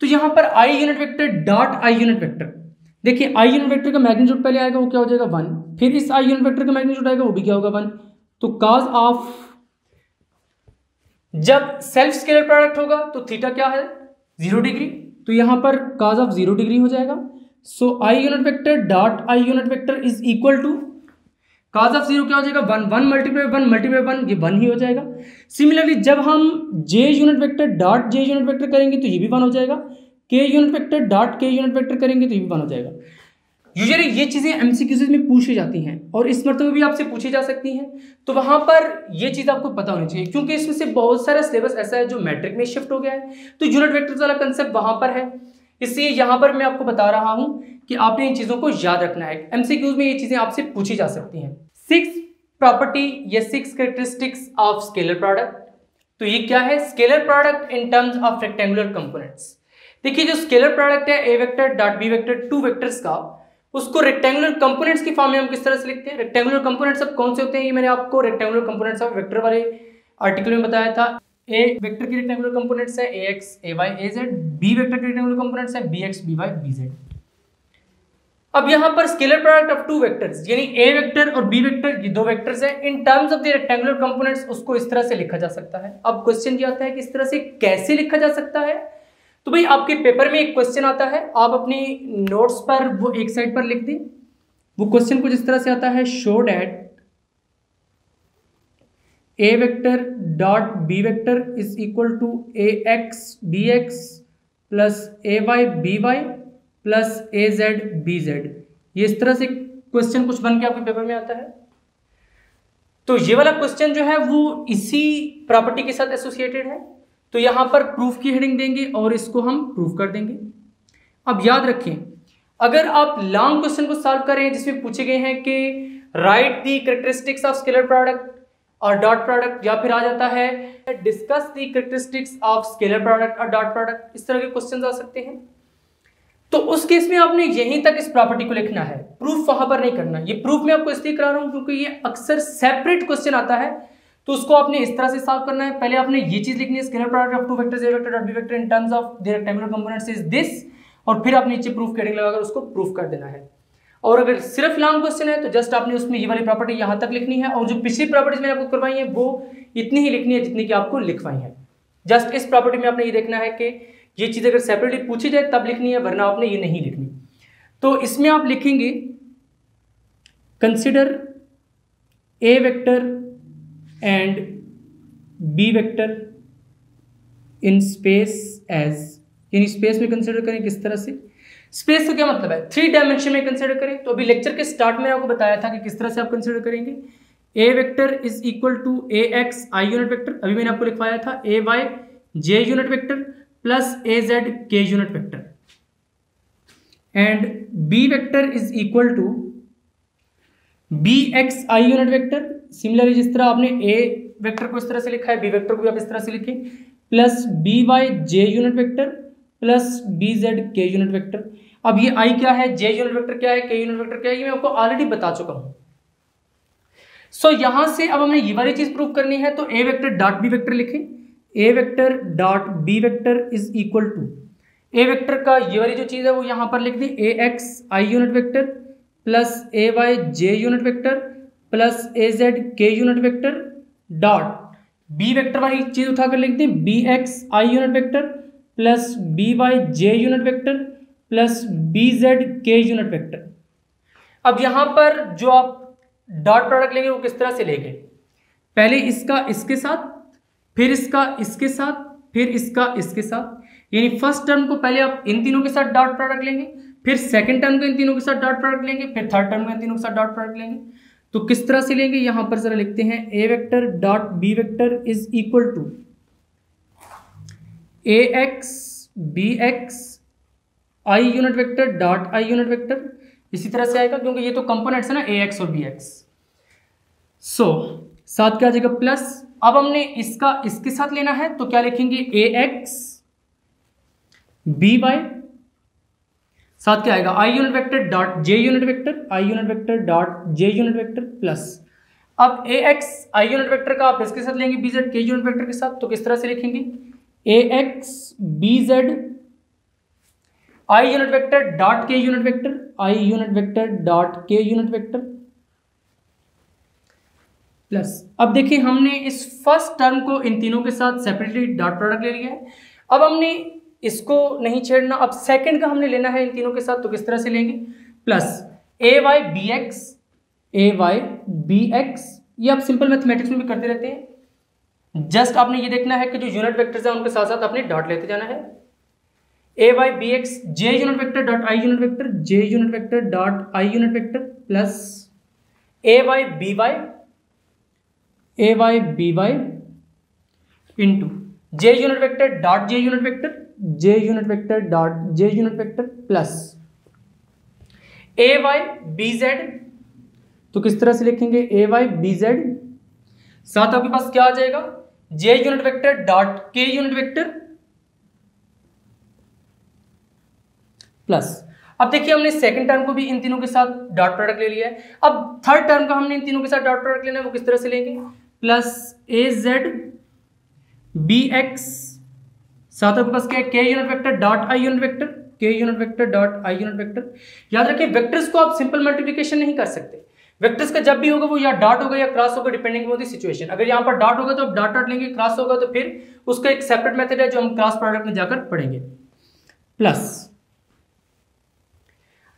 तो यहां पर I unit vector dot I unit vector, देखिए आई यूनिट वेक्टर का मैग्नीट्यूड पहले आएगा वो क्या हो जाएगा 1, फिर इस आई यूनिट वेक्टर का मैग्नीट्यूड आएगा वो भी क्या होगा 1, तो cos ऑफ, जब सेल्फ स्केलर प्रोडक्ट होगा तो थीटा क्या है 0 डिग्री, तो यहां पर cos ऑफ 0 डिग्री हो जाएगा। So I unit vector dot I unit vector is equal to cos of 0 क्या हो जाएगा 1, 1 मल्टीप्लाई 1 मल्टीप्लाई 1, ये 1 ही हो जाएगा। सिमिलरली जब हम j unit vector dot j unit vector करेंगे तो ये भी 1 हो जाएगा, k unit vector dot k unit vector करेंगे तो ये भी 1 हो जाएगा। यूजुअली ये चीजें एमसीक्यूज में पूछी जाती हैं और इस मर्तबे भी आपसे पूछी जा सकती हैं, तो वहां पर ये चीज आपको पता होनी चाहिए, क्योंकि इसमें से बहुत सारा सिलेबस ऐसा है जो मैट्रिक में शिफ्ट हो गया है, तो यूनिट वेक्टर्स वाला कंसेप्ट वहां पर है, इसलिए यहां पर मैं आपको बता रहा हूं कि आपने इन चीजों को याद रखना है। एमसीक्यूज में ये चीजें आपसे पूछी जा सकती हैं। 6 प्रॉपर्टी या 6 कैरेक्टरिस्टिक्स ऑफ स्केलर प्रोडक्ट। तो ये क्या है, scalar product in terms of rectangular components. देखिए जो स्केलर प्रोडक्ट है A vector dot B vector 2 vectors का, उसको रेक्टेंगुलर कंपोनेंट्स की फॉर्म में हम किस तरह से लिखते हैं। रेक्टेंगुलर कंपोनेंट्स अब कौन से होते हैं, ये मैंने आपको रेक्टेंगुलर कंपोनेंट्स ऑफ वेक्टर वाले आर्टिकल में बताया था। ए वेक्टर की रेक्टेंगुलर कंपोनेंट्स है A X A Y A Z, B vector की रेक्टेंगुलर कंपोनेंट्स है B X B Y B Z. अब यहां पर स्केलर प्रोडक्ट ऑफ 2 वेक्टर्स यानी ए वेक्टर और बी वेक्टर, ये 2 वेक्टर्स हैं, in terms of the rectangular components उसको इस तरह से लिखा जा सकता है। अब क्वेश्चन ये आता है कि इस तरह से कैसे लिखा जा सकता है, तो भाई आपके पेपर में एक क्वेश्चन आता है, आप अपनी नोट्स पर वो एक साइड पर लिख दें। वो क्वेश्चन कुछ इस तरह से आता है, show that A vector dot B vector is equal to A X B X plus A Y B Y plus A Z B Z. ये इस तरह से क्वेश्चन कुछ बन के आपके पेपर में आता है। तो ये वाला क्वेश्चन जो है वो इसी प्रॉपर्टी के साथ एसोसिएटेड है, तो यहां पर प्रूफ की हेडिंग देंगे और इसको हम प्रूफ कर देंगे। अब याद रखें, अगर आप लॉन्ग क्वेश्चन को सॉल्व करें जिसमें पूछे गए हैं कि right the characteristics of scalar product और डॉट प्रोडक्ट, या फिर आ जाता है discuss the characteristics of scalar product और डॉट प्रोडक्ट। इस तरह के क्वेश्चंस आ सकते हैं। तो उस केस में आपने यहीं तक इस प्रॉपर्टी को लिखना है, प्रूफ वहां पर नहीं करना। ये प्रूफ मैं आपको इसलिए करा रहा हूं क्योंकि ये अक्सर सेपरेट क्वेश्चन आता है, तो उसको आपने इस तरह से सॉल्व करना है। पहले आपने ये चीज लिखनी है, scalar product of two vectors A vector dot B vector in terms of their rectangular components is this, और फिर आपने नीचे प्रूफ कैटेगरी लगाकर उसको प्रूफ कर देना है। और अगर सिर्फ लॉन्ग क्वेश्चन है तो जस्ट आपने उसमें ये वाली प्रॉपर्टी यहां तक लिखनी है, और जो पिछली प्रॉपर्टीज मैंने आपको करवाई है वो इतनी ही लिखनी है जितनी कि आपको लिखवाई है। जस्ट इस प्रॉपर्टी में आपने ये देखना है कि ये चीज अगर सेपरेटली पूछी जाए तब लिखनी है, वरना आपने ये नहीं लिखनी। तो इसमें आप लिखेंगे consider A vector and B vector in space as, यानी स्पेस में कंसिडर करें। किस तरह से? स्पेस का क्या मतलब है? 3 डायमेंशन में कंसिडर करें। तो अभी लेक्चर के स्टार्ट में आपको बताया था कि किस तरह से आप कंसिडर करेंगे। A vector is equal to A X I unit vector, अभी मैंने आपको लिखवाया था A Y J unit vector plus A Z K unit vector, and B vector is equal to B X I unit vector. Similarly जिस तरह आपने ए वेक्टर को इस तरह से लिखा है, बी वेक्टर को भी आप इस तरह से लिखें, plus B Y J unit vector plus B Z K unit vector. अब ये आई क्या है, जे यूनिट वेक्टर क्या है, के यूनिट वेक्टर क्या है, ये मैं आपको ऑलरेडी बता चुका हूं। सो यहां से अब हमने ये वाली चीज प्रूव करनी है, तो A vector dot B vector लिखें। A vector dot B vector is equal to, A vector का ये वाली जो चीज है वो यहां पर लिख दें, A X I unit vector plus A Y J unit vector plus A Z K unit vector dot B vector वाली चीज उठाकर लिख दें, B X I unit vector plus B Y J unit vector plus B Z K unit vector. अब यहां पर जो आप डॉट प्रोडक्ट लेंगे वो किस तरह से लेंगे? पहले इसका इसके साथ, फिर इसका इसके साथ, फिर इसका इसके साथ, यानी फर्स्ट टर्म को पहले आप इन तीनों के साथ डॉट प्रोडक्ट लेंगे, फिर सेकंड टर्म को इन तीनों के साथ डॉट प्रोडक्ट लेंगे, फिर थर्ड टर्म को इन तीनों के साथ डॉट प्रोडक्ट लेंगे। तो किस तरह से लेंगे? यहां पर जरा लिखते हैं, A vector dot B vector is equal to A X B X I unit vector dot I unit vector. इसी तरह से आएगा क्योंकि ये तो कंपोनेंट्स है ना, ए एक्स और बी एक्स। सो साथ क्या आ जाएगा प्लस, अब हमने इसका इसके साथ लेना है तो क्या लिखेंगे, ए एक्स बी वाई, साथ क्या आएगा, I unit vector dot J unit vector, I unit vector dot J unit vector plus, अब A X I unit vector का आप इसके साथ लेंगे B Z K unit vector के साथ, तो किस तरह से लिखेंगे, A X B Z I unit vector dot K unit vector, I unit vector dot K unit vector plus. अब देखिए हमने इस फर्स्ट टर्म को इन तीनों के साथ सेपरेटली डॉट प्रोडक्ट ले लिया है। अब हमने इसको नहीं छेड़ना, अब सेकंड का हमने लेना है इन तीनों के साथ, तो किस तरह से लेंगे, plus A Y B x, A Y B x, ये आप सिंपल मैथमेटिक्स में भी करते रहते हैं। जस्ट आपने ये देखना है कि जो यूनिट वेक्टर्स हैं उनके साथ साथ आपने डॉट लेते जाना है। A Y B X J unit vector dot I unit vector, J unit vector dot I unit vector plus A Y B Y, A Y B Y into J unit vector dot J unit vector, J unit vector dot J unit vector plus A Y B Z. तो किस तरह से लिखेंगे, ए वाई बी जेड, साथ आपके पास क्या आ जाएगा, जे unit vector dot K unit vector plus. अब देखिए हमने सेकंड टर्म को भी इन तीनों के साथ डॉट प्रोडक्ट ले लिया है। अब थर्ड टर्म का हमने इन तीनों के साथ डॉट प्रोडक्ट लेना है, वो किस तरह से लेंगे, plus A Z B X, साथ आपके पास क्या है, K unit vector dot I unit vector, K unit vector dot I unit vector. याद रखिए वेक्टर्स को आप सिंपल मल्टीप्लिकेशन नहीं कर सकते, वेक्टर्स का जब भी होगा वो या डॉट होगा या क्रॉस होगा, डिपेंडिंग ऑन द सिचुएशन। अगर यहाँ पर डॉट होगा तो आप डॉट डॉट लेंगे, क्रॉस होगा तो फिर उसका एक सेपरेट मेथड है जो हम क्रॉस प्रोडक्ट में जाकर पढ़ेंगे। प्लस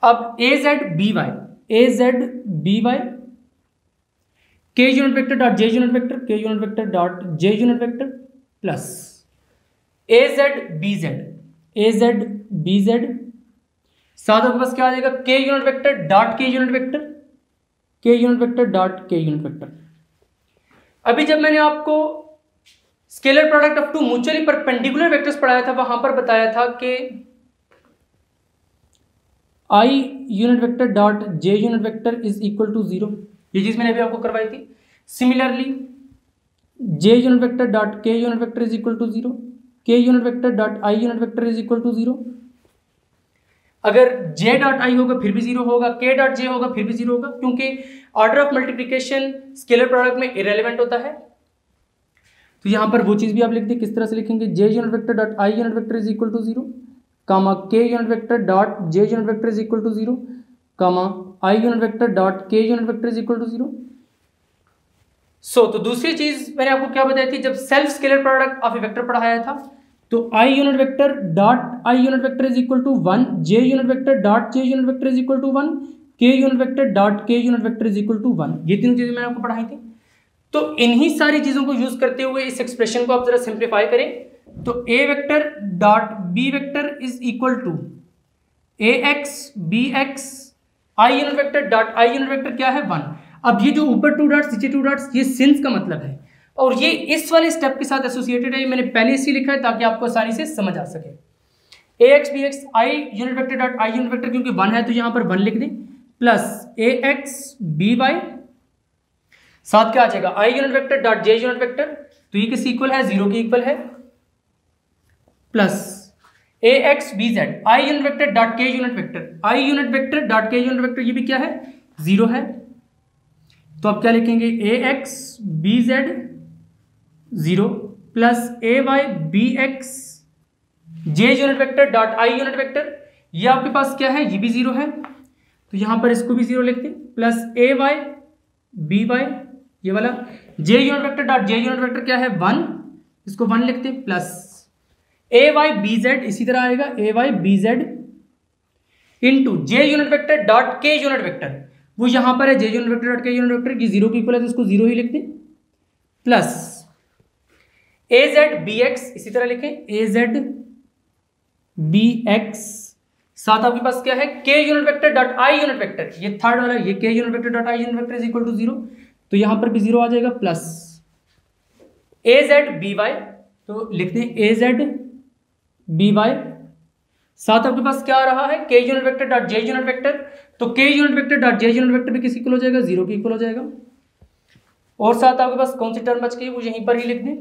अब A Z B Y, A Z B Y, K unit vector dot J unit vector, K unit vector dot J unit vector plus A Z B Z, A Z B Z, साथ आपके पास क्या आ जाएगा, K unit vector dot K unit vector, K unit vector dot K unit vector. अभी जब मैंने आपको scalar product of two mutually perpendicular vectors पढ़ाया था, वहां पर बताया था कि I unit vector dot J unit vector is equal to 0। ये चीज मैंने अभी आपको करवाई थी। Similarly j unit vector dot k unit vector is equal to 0, k unit vector dot i unit vector is equal to 0। अगर j डॉट i होगा फिर भी 0 होगा, k डॉट j होगा फिर भी 0 होगा, क्योंकि order of multiplication scalar product में इरेलेवेंट होता है। तो यहां पर वो चीज भी आप लिख दें, किस तरह से लिखेंगे, j unit vector dot i unit vector is equal to 0, comma k unit vector dot j unit vector is equal to 0, comma i unit vector dot k unit vector is equal to 0। तो दूसरी चीज मैंने आपको क्या बताई थी, जब self scalar product of A vector पढ़ाया था, तो i unit vector dot i unit vector is equal to 1, j unit vector dot j unit vector is equal to 1, k unit vector dot k unit vector is equal to 1। ये तीनों चीजें मैंने आपको पढ़ाई थी। तो इन्हीं सारी चीजों को यूज करते हुए इस एक्सप्रेशन को आप जरा सिंप्लीफाई करें, तो a vector dot b vector is equal to ax bx, i unit vector dot i unit vector क्या है 1। अब ये जो ऊपर 2 डॉट्स नीचे 2 डॉट्स, ये सिंस का मतलब है, और ये इस वाले स्टेप के साथ एसोसिएटेड है। मैंने पहले इसलिए लिखा है ताकि आपको आसानी से समझ आ सके। ax bx i unit vector dot i unit vector क्योंकि 1 है तो यहां पर 1 लिख दें, प्लस ax by, साथ क्या आ जाएगा i unit vector dot j unit vector, तो ये किस इक्वल है, 0 के इक्वल है, plus ax bz i unit vector dot k unit vector, i unit vector dot k unit vector ये भी क्या है, 0 है। तो आप क्या लिखेंगे, ax bz 0 plus ay bx j unit vector dot i unit vector, ये आपके पास क्या है, ये भी 0 है, तो यहां पर इसको भी 0 लिखते, प्लस ay by ये वाला j unit vector dot j unit vector क्या है 1, इसको 1 लिखते, प्लस ay bz इसी तरह आएगा ay bz into j unit vector dot k unit vector, वो यहां पर है j unit vector dot k unit vector की 0 की इक्वल है तो इसको 0 ही लिखते, प्लस az bx इसी तरह लिखें az bx, साथ आपके पास क्या है k unit vector dot i unit vector, ये थर्ड वाला, ये k unit vector dot i unit vector is equal to 0, तो यहां पर भी 0 आ जाएगा, प्लस az by, तो लिखते हैं az by, साथ आपके पास क्या आ रहा है k unit vector dot j unit vector, तो k unit vector dot j unit vector भी किस इक्वल हो जाएगा, 0 के इक्वल हो जाएगा, और साथ आपके पास कौन सी टर्म बच गई वो यहीं पर ही लिख दें,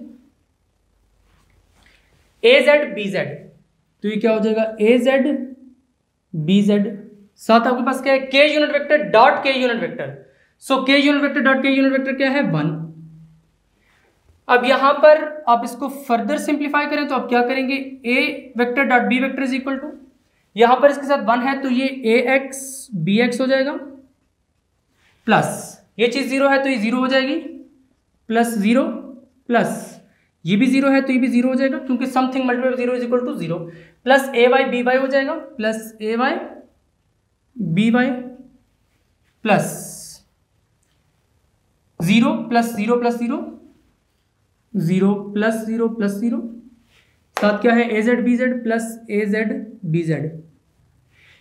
az bz, तो ये क्या हो जाएगा az bz, साथ आपके पास क्या है k unit vector dot k unit vector, so k unit vector dot k unit vector क्या है 1। अब यहां पर आप इसको फर्दर सिंप्लीफाई करें तो आप क्या करेंगे, a vector dot b vector is equal to, यहां पर इसके साथ 1 है तो ये ax bx हो जाएगा, प्लस ये चीज 0 है तो ये 0 हो जाएगी, प्लस 0, प्लस ये भी 0 है तो ये भी 0 हो जाएगा, क्योंकि something multiply 0 is equal to 0, plus ay by हो जाएगा, plus ay by plus 0 plus 0 plus 0, 0 plus 0 plus 0, साथ क्या है az bz plus az bz।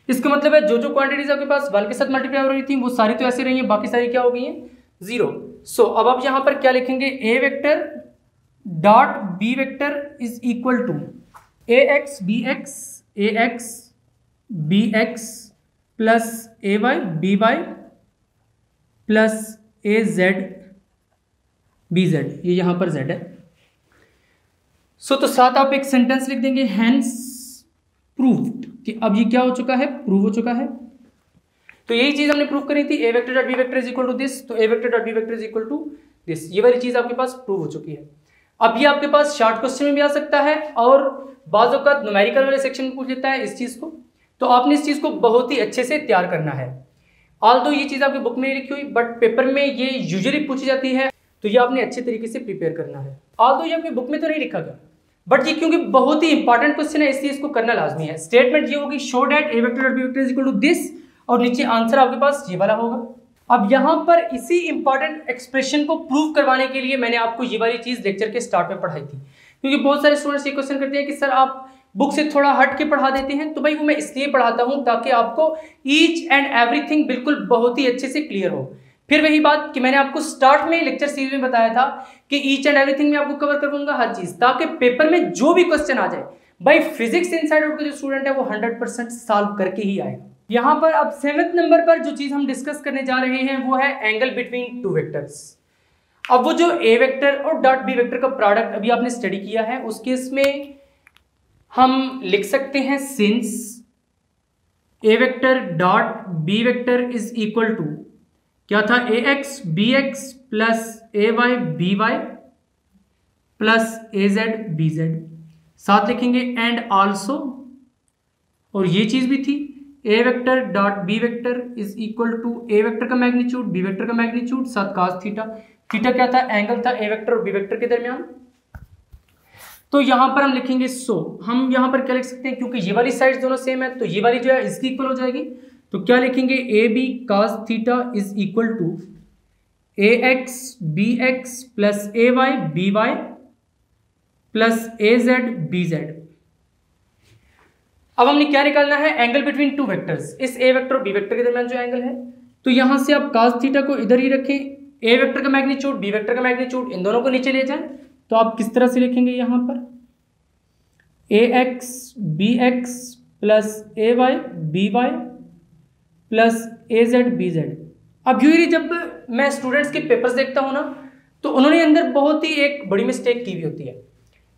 इसका मतलब है जो जो क्वांटिटीज आपके पास 1 के साथ मल्टीप्लाई हो रही थी वो सारी तो ऐसे रही हैं, बाकी सारी क्या हो गई हैं 0। सो अब आप यहां पर क्या लिखेंगे, a vector dot b vector is equal to ax bx plus ay by plus az bz, ये यहां पर z है। तो साथ आप एक सेंटेंस लिख देंगे, हैंस प्रूव्ड, कि अब ये क्या हो चुका है, प्रूव हो चुका है। तो यही चीज हमने प्रूव करी थी, a vector dot b vector is equal to this, तो a vector dot b vector is equal to this, ये वाली चीज आपके पास प्रूव हो चुकी है। अब ये आपके पास शॉर्ट क्वेश्चन में भी आ सकता है और बाज़ औक़ात न्यूमेरिकल वाले सेक्शन में पूछ लेता है इस चीज को, तो आपने इस चीज को बहुत ही अच्छे से तैयार करना है। ऑल्दो ये चीज आपकी बुक में नहीं लिखी हुई, बट पेपर में ये यूजुअली पूछी जाती है, तो ये आपने अच्छे तरीके से प्रिपेयर करना है। ऑल्दो ये आपकी बुक में तो नहीं लिखा गया, बट ये क्योंकि बहुत ही इंपॉर्टेंट क्वेश्चन है इसलिए इसको करना लाजमी है। स्टेटमेंट ये होगी, show that a vector dot b vector is equal to this, और नीचे आंसर आपके पास ये वाला होगा। अब यहां पर इसी इंपॉर्टेंट एक्सप्रेशन को प्रूव करवाने के लिए मैंने आपको ये वाली चीज लेक्चर के स्टार्ट में पढ़ाई थी, क्योंकि बहुत सारे स्टूडेंट्स ये क्वेश्चन करते हैं कि सर आप बुक से थोड़ा हट के पढ़ा देते हैं, तो भाई वो मैं इसलिए पढ़ाता हूं ताकि आपको ईच एंड एवरीथिंग बिल्कुल बहुत ही अच्छे से क्लियर हो। फिर वही बात कि मैंने आपको स्टार्ट में लेक्चर सीरीज में बताया था कि ईच एंड एवरीथिंग में आपको कवर करूंगा हर चीज, ताकि पेपर में जो भी क्वेश्चन आ जाए भाई फिजिक्स इनसाइड आउट का जो स्टूडेंट है वो 100% सॉल्व करके ही आएगा। यहां पर अब 7वें नंबर पर जो चीज हम डिस्कस करने जा रहे हैं वो है एंगल बिटवीन टू वेक्टर्स। अब वो जो ए वेक्टर और डॉट बी वेक्टर का प्रोडक्ट अभी आपने स्टडी किया है, उस केस में हम लिख सकते हैं since A vector dot B vector is equal to क्या था, A X B X plus A Y B Y plus A Z B Z, साथ लिखेंगे एंड आल्सो, और ये चीज भी थी A vector dot B vector is equal to A vector का मैग्नीट्यूड बी वेक्टर का मैग्नीट्यूड साथ कास थीटा। थीटा क्या था, एंगल था ए वेक्टर और बी वेक्टर के दरमियान। तो यहां पर हम लिखेंगे हम यहां पर क्या लिख सकते हैं, क्योंकि ये वाली साइड दोनों सेम है तो ये वाली जो है इसकी इक्वल हो जाएगी, तो क्या लिखेंगे A B cos theta is equal to A X B X plus A Y B Y plus A Z B Z. अब हमने क्या निकालना है, एंगल बिटवीन टू वेक्टर्स, इस ए वेक्टर और बी वेक्टर के दरमियान जो एंगल है। तो यहां से आप कास थीटा को इधर ही रखें, ए वेक्टर का मैग्नीट्यूड बी वेक्टर का मैग्नीट्यूड इन दोनों को नीचे ले जाएं, तो आप किस तरह से लिखेंगे यहां पर ए X B X plus A Y B Y plus A Z B Z. अब यूजली जब मैं स्टूडेंट्स के पेपर्स देखता हूं ना, तो उन्होंने अंदर बहुत ही एक बड़ी मिस्टेक की हुई होती है।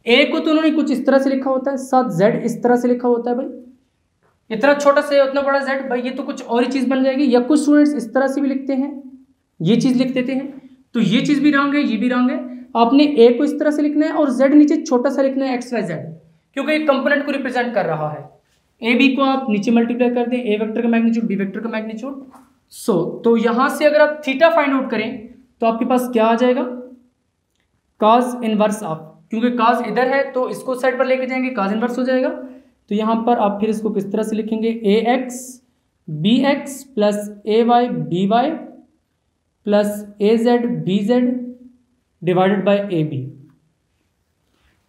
ए को तो उन्होंने कुछ इस तरह से लिखा होता है, साथ जेड इस तरह से लिखा होता है, भाई इतना छोटा से उतना बड़ा जेड, भाई ये तो कुछ और ही चीज बन जाएगी। या कुछ स्टूडेंट्स इस तरह से भी लिखते हैं, ये चीज लिख देते हैं, तो ये चीज भी रॉन्ग है, ये भी रॉन्ग है। आपने ए को इस तरह से लिखना है और जेड नीचे छोटा सा लिखना है एक्स वाई जेड, क्योंकि एक कंपोनेंट को रिप्रेजेंट कर रहा है। ए बी को आप नीचे मल्टीप्लाई कर दें, ए वेक्टर का मैग्नीट्यूड बी वेक्टर का मैग्नीट्यूड। तो यहां से अगर आप थीटा फाइंड आउट करें तो आपके पास क्या आ जाएगा, काज इनवर्स ऑफ, क्योंकि काज इधर है तो इसको साइड पर लेके जाएंगे, काज इनवर्स हो जाएगा। तो यहां पर आप फिर इसको किस तरह से लिखेंगे, A X B X plus A Y B Y plus A Z B Z divided by A B.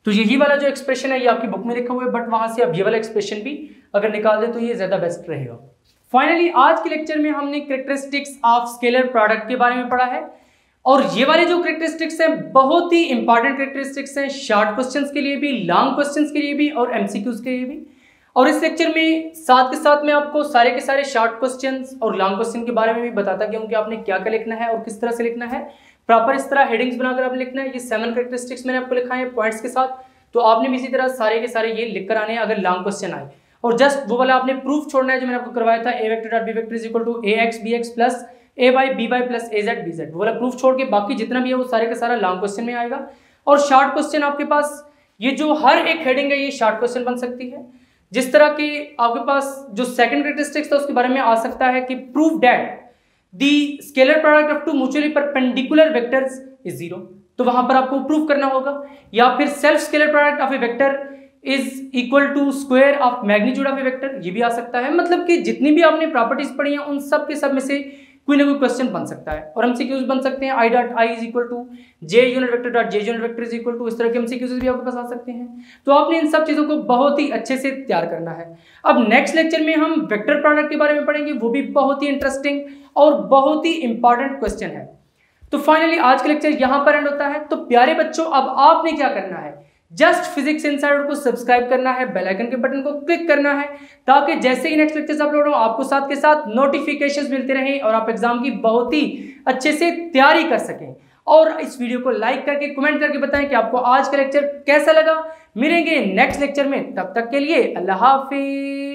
तो यही वाला जो एक्सप्रेशन है ये आपकी बुक में लिखा हुआ है, बट वहां से आप ये वाला एक्सप्रेशन भी अगर निकाल दें तो ये ज्यादा बेस्ट रहेगा। फाइनली आज के लेक्चर में हमने कैरेक्टरिस्टिक्स ऑफ स्केलर प्रोडक्ट के बारे में पढ़ा है, और ये वाले जो कैरेक्टरिस्टिक्स हैं बहुत ही इंपॉर्टेंट कैरेक्टरिस्टिक्स हैं, शॉर्ट क्वेश्चंस के लिए भी, लॉन्ग क्वेश्चंस के लिए भी और एमसीक्यूज के लिए भी। और इस लेक्चर में साथ के साथ मैं आपको सारे के सारे शॉर्ट क्वेश्चंस और लॉन्ग क्वेश्चन के बारे में भी बताता गया हूं कि आपने क्या क्या लिखना है और किस तरह से लिखना है। प्रॉपर इस तरह हेडिंग्स बनाकर आपने लिखना है। ये 7 कैरेक्टरिस्टिक्स मैंने आपको लिखा है पॉइंट्स के साथ, तो आपने भी इसी तरह सारे के सारे ये लिख कर आने हैं अगर लॉन्ग क्वेश्चन आए। और जस्ट वो वाला आपने प्रूफ छोड़ना है जो मैंने आपको करवाया था, A vector dot B vector is equal to A X B X plus A Y B Y plus A Z B Z. वो वाला प्रूफ छोड़ के बाकी जितना भी है वो सारे का सारा लॉन्ग क्वेश्चन में आएगा। और शॉर्ट क्वेश्चन आपके पास ये जो हर एक हेडिंग है ये शॉर्ट क्वेश्चन बन सकती है। जिस तरह की आपके पास जो सेकंड कैरेक्टरिस्टिक्स था उसके बारे में आ सकता है कि prove that the scalar product of two mutually perpendicular vectors is zero, तो वहां पर आपको प्रूव करना होगा। या फिर self scalar product of A vector is equal to square of magnitude of A vector, ये भी आ सकता है। मतलब कि जितनी भी आपने प्रॉपर्टीज पढ़ी हैं उन सब के सब में से कोई ना कोई क्वेश्चन बन सकता है। और एमसीक्यूज बन सकते हैं, I dot I is equal to J unit vector dot J unit vector is equal to, इस तरह के एमसीक्यूज भी आपके पास आ सकते हैं। तो आपने इन सब चीजों को बहुत ही अच्छे से तैयार करना है। अब नेक्स्ट लेक्चर में हम वेक्टर प्रोडक्ट के बारे में पढ़ेंगे, वो भी बहुत ही इंटरेस्टिंग और बहुत ही इंपॉर्टेंट क्वेश्चन है। तो फाइनली आज का लेक्चर यहां पर एंड होता है। तो प्यारे बच्चों, अब आपने क्या करना है, जस्ट फिजिक्स इनसाइडर को सब्सक्राइब करना है, बेल आइकन के बटन को क्लिक करना है, ताकि जैसे ही नेक्स्ट लेक्चर्स अपलोड हो आपको साथ के साथ नोटिफिकेशंस मिलते रहें और आप एग्जाम की बहुत ही अच्छे से तैयारी कर सकें। और इस वीडियो को लाइक करके कमेंट करके बताएं कि आपको आज का लेक्चर कैसा लगा। मिलेंगे नेक्स्ट लेक्चर में, तब तक के लिए अल्लाह हाफिज।